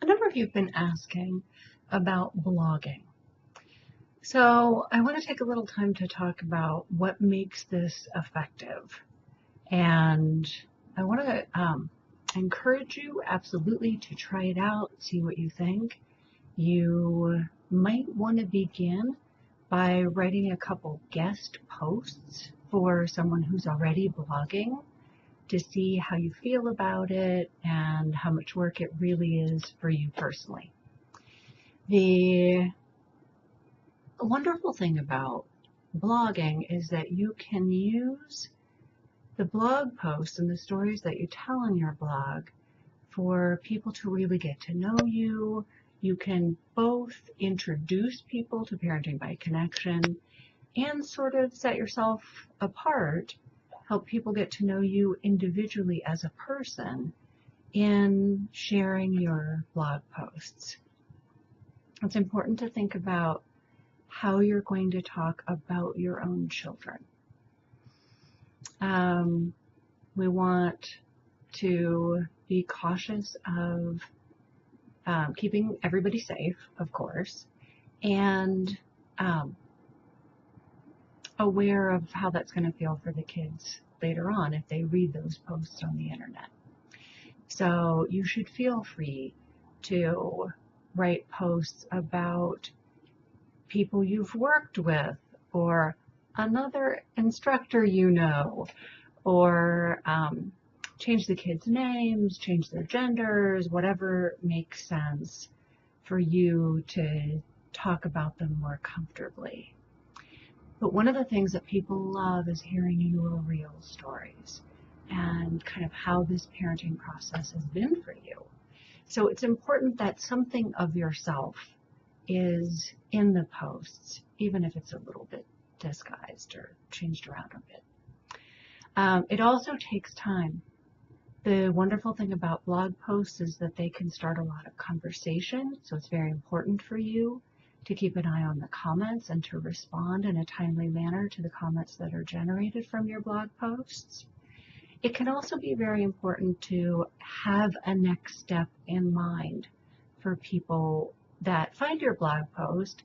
A number of you have been asking about blogging. So I want to take a little time to talk about what makes this effective. And I want to encourage you absolutely to try it out, see what you think. You might want to begin by writing a couple guest posts for someone who's already blogging to see how you feel about it and how much work it really is for you personally. The wonderful thing about blogging is that you can use the blog posts and the stories that you tell on your blog for people to really get to know you. You can both introduce people to Parenting by Connection and sort of set yourself apart, help people get to know you individually as a person in sharing your blog posts. It's important to think about how you're going to talk about your own children. We want to be cautious of keeping everybody safe, of course, and aware of how that's going to feel for the kids later on if they read those posts on the internet. So you should feel free to write posts about people you've worked with, or another instructor you know, or change the kids' names, change their genders, whatever makes sense for you to talk about them more comfortably. But one of the things that people love is hearing your real stories and kind of how this parenting process has been for you. So it's important that something of yourself is in the posts, even if it's a little bit disguised or changed around a bit. It also takes time. The wonderful thing about blog posts is that they can start a lot of conversation, so it's very important for you to keep an eye on the comments and to respond in a timely manner to the comments that are generated from your blog posts. It can also be very important to have a next step in mind for people that find your blog post.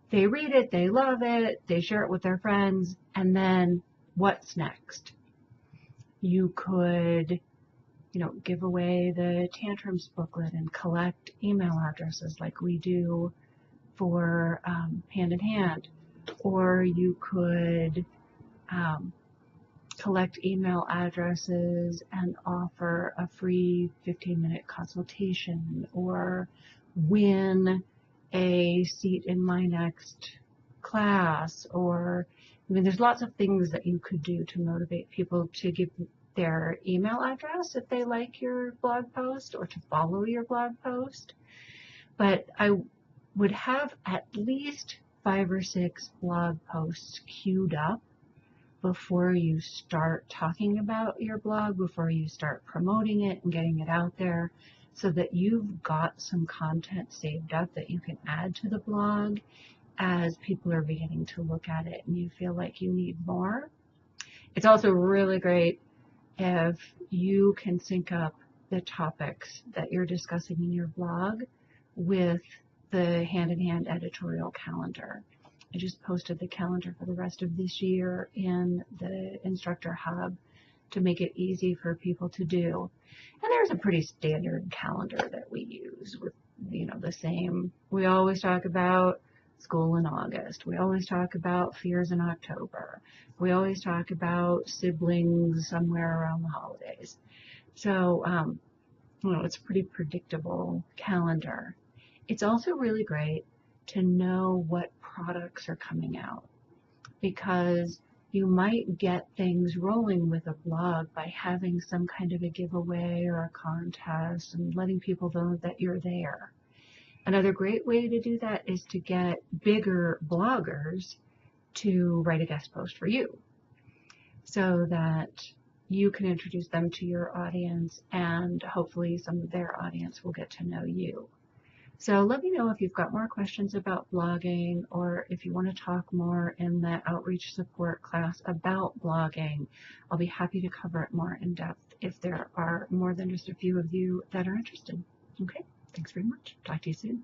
They read it, they love it, they share it with their friends, and then what's next? You could, give away the Tantrums booklet and collect email addresses like we do for Hand in Hand, or you could collect email addresses and offer a free 15-minute consultation, or win a seat in my next class, or there's lots of things that you could do to motivate people to give their email address if they like your blog post or to follow your blog post. But I would have at least 5 or 6 blog posts queued up before you start talking about your blog, before you start promoting it and getting it out there, so that you've got some content saved up that you can add to the blog as people are beginning to look at it and you feel like you need more. It's also really great if you can sync up the topics that you're discussing in your blog with the Hand in Hand editorial calendar. I just posted the calendar for the rest of this year in the Instructor Hub to make it easy for people to do. And there's a pretty standard calendar that we use with, the same. We always talk about school in August. We always talk about fears in October. We always talk about siblings somewhere around the holidays. So, it's a pretty predictable calendar. It's also really great to know what products are coming out, because you might get things rolling with a blog by having some kind of a giveaway or a contest and letting people know that you're there. Another great way to do that is to get bigger bloggers to write a guest post for you so that you can introduce them to your audience, and hopefully some of their audience will get to know you. So let me know if you've got more questions about blogging, or if you want to talk more in the outreach support class about blogging. I'll be happy to cover it more in depth if there are more than just a few of you that are interested. Okay? Thanks very much. Talk to you soon.